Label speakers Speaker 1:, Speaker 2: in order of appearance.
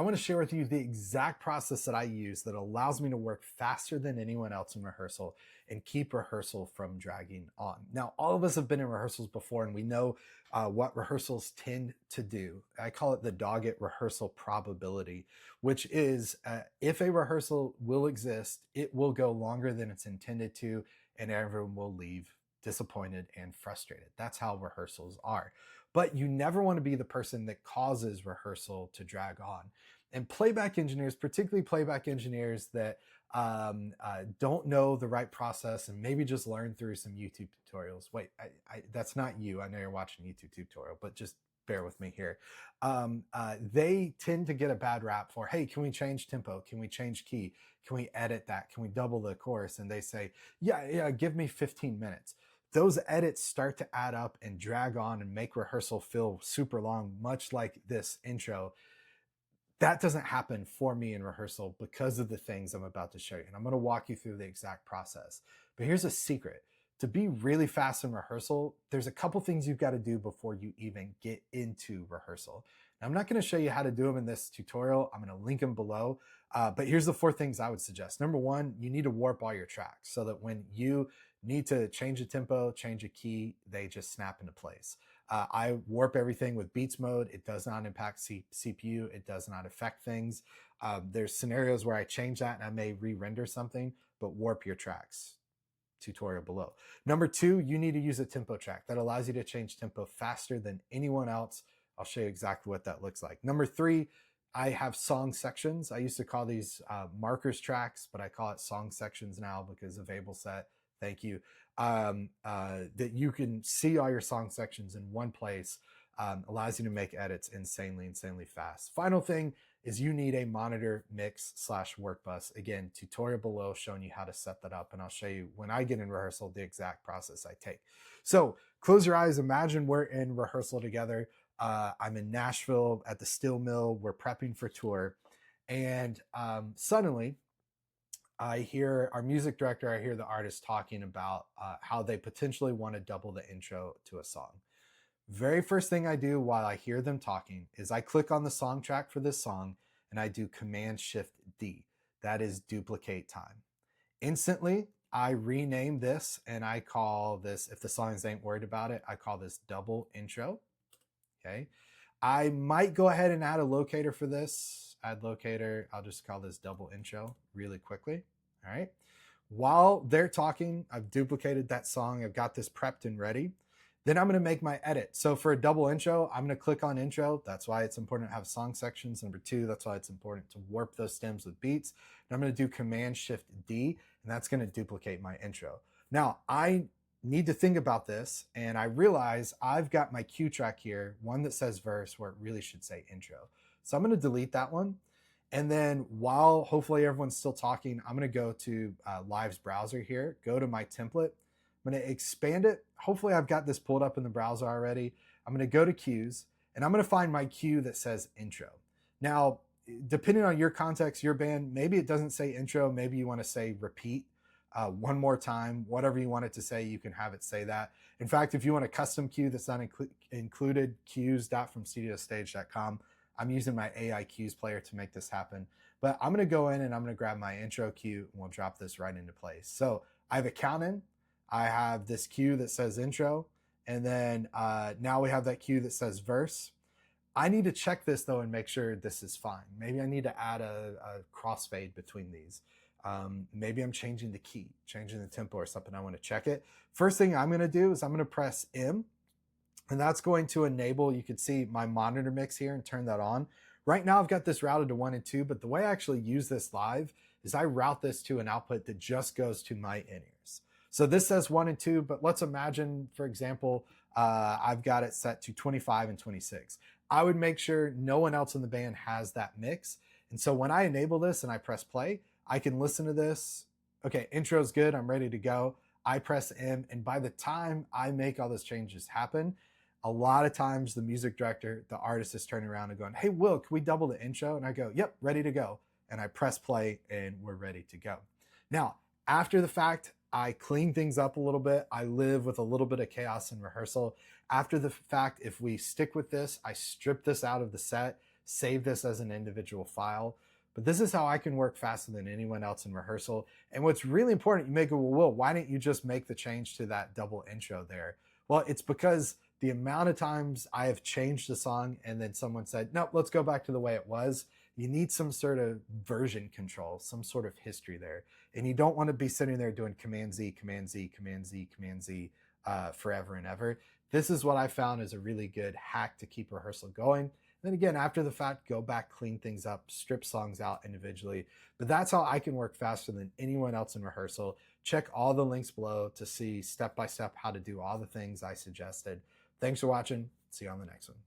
Speaker 1: I want to share with you the exact process that I use that allows me to work faster than anyone else in rehearsal and keep rehearsal from dragging on. Now, all of us have been in rehearsals before and we know what rehearsals tend to do. I call it the dogged rehearsal probability, which is if a rehearsal will exist, it will go longer than it's intended to, and everyone will leave disappointed and frustrated. That's how rehearsals are. But you never want to be the person that causes rehearsal to drag on. And playback engineers, particularly playback engineers that don't know the right process and maybe just learn through some YouTube tutorials. Wait, that's not you. I know you're watching a YouTube tutorial, but just bear with me here. They tend to get a bad rap for, hey, can we change tempo? Can we change key? Can we edit that? Can we double the chorus? And they say, yeah, give me 15 minutes. Those edits start to add up and drag on and make rehearsal feel super long, much like this intro. That doesn't happen for me in rehearsal because of the things I'm about to show you. And I'm going to walk you through the exact process. But here's a secret. To be really fast in rehearsal, there's a couple things you've got to do before you even get into rehearsal. Now, I'm not going to show you how to do them in this tutorial. I'm going to link them below. But here's the 4 things I would suggest. Number 1, you need to warp all your tracks so that when you need to change a tempo, change a key, they just snap into place. I warp everything with beats mode. It does not impact CPU. It does not affect things. There's scenarios where I change that and I may re-render something, but warp your tracks. Tutorial below. Number 2, you need to use a tempo track that allows you to change tempo faster than anyone else. I'll show you exactly what that looks like. Number 3, I have song sections. I used to call these markers tracks, but I call it song sections now because of AbleSet. Thank you. That you can see all your song sections in one place, allows you to make edits insanely fast. Final thing is you need a monitor mix / work bus. Again, tutorial below showing you how to set that up. And I'll show you when I get in rehearsal, the exact process I take. So close your eyes. Imagine we're in rehearsal together. I'm in Nashville at the Steel Mill. We're prepping for tour. And suddenly I hear our music director, I hear the artist talking about how they potentially want to double the intro to a song. Very first thing I do while I hear them talking is I click on the song track for this song and I do Command-Shift-D. That is duplicate time. Instantly, I rename this and I call this, if the songs ain't worried about it, I call this double intro. Okay. I might go ahead and add a locator for this. Add locator. I'll just call this double intro really quickly. All right. While they're talking, I've duplicated that song. I've got this prepped and ready. Then I'm going to make my edit. So for a double intro, I'm going to click on intro. That's why it's important to have song sections. Number 2, that's why it's important to warp those stems with beats. And I'm going to do Command-Shift-D, and that's going to duplicate my intro. Now, I need to think about this, and I realize I've got my cue track here, one that says verse where it really should say intro. So I'm going to delete that one. And then while hopefully everyone's still talking, I'm going to go to Live's browser here, go to my template. I'm going to expand it. Hopefully I've got this pulled up in the browser already. I'm going to go to cues and I'm going to find my cue that says intro. Now, depending on your context, your band, maybe it doesn't say intro. Maybe you want to say repeat one more time, whatever you want it to say, you can have it say that. In fact, if you want a custom cue that's not included, cues.fromstudiostage.com. I'm using my AI cues player to make this happen. But I'm going to go in and I'm going to grab my intro cue and we'll drop this right into place. So I have a count in. I have this cue that says intro, and then now we have that cue that says verse. I need to check this though and make sure this is fine. Maybe I need to add a crossfade between these. Maybe I'm changing the key, changing the tempo or something. I want to check it. First thing I'm going to do is I'm going to press M, and that's going to enable, you can see my monitor mix here and turn that on. Right now I've got this routed to 1 and 2, but the way I actually use this live is I route this to an output that just goes to my in-ears. So this says 1 and 2, but let's imagine, for example, I've got it set to 25 and 26. I would make sure no one else in the band has that mix. And so when I enable this and I press play, I can listen to this. Okay, intro's good, I'm ready to go. I press M, and by the time I make all those changes happen, a lot of times the music director, the artist is turning around and going, hey, Will, can we double the intro? And I go, yep, ready to go. And I press play and we're ready to go. Now, after the fact, I clean things up a little bit. I live with a little bit of chaos in rehearsal. After the fact, if we stick with this, I strip this out of the set, save this as an individual file. But this is how I can work faster than anyone else in rehearsal. And what's really important, you may go, well, Will, why didn't you just make the change to that double intro there? Well, it's because the amount of times I have changed the song and then someone said, nope, let's go back to the way it was. You need some sort of version control, some sort of history there. And you don't want to be sitting there doing Command Z, Command Z, Command Z, Command Z forever and ever. This is what I found is a really good hack to keep rehearsal going. Then again, after the fact, go back, clean things up, strip songs out individually. But that's how I can work faster than anyone else in rehearsal. Check all the links below to see step by step how to do all the things I suggested. Thanks for watching. See you on the next one.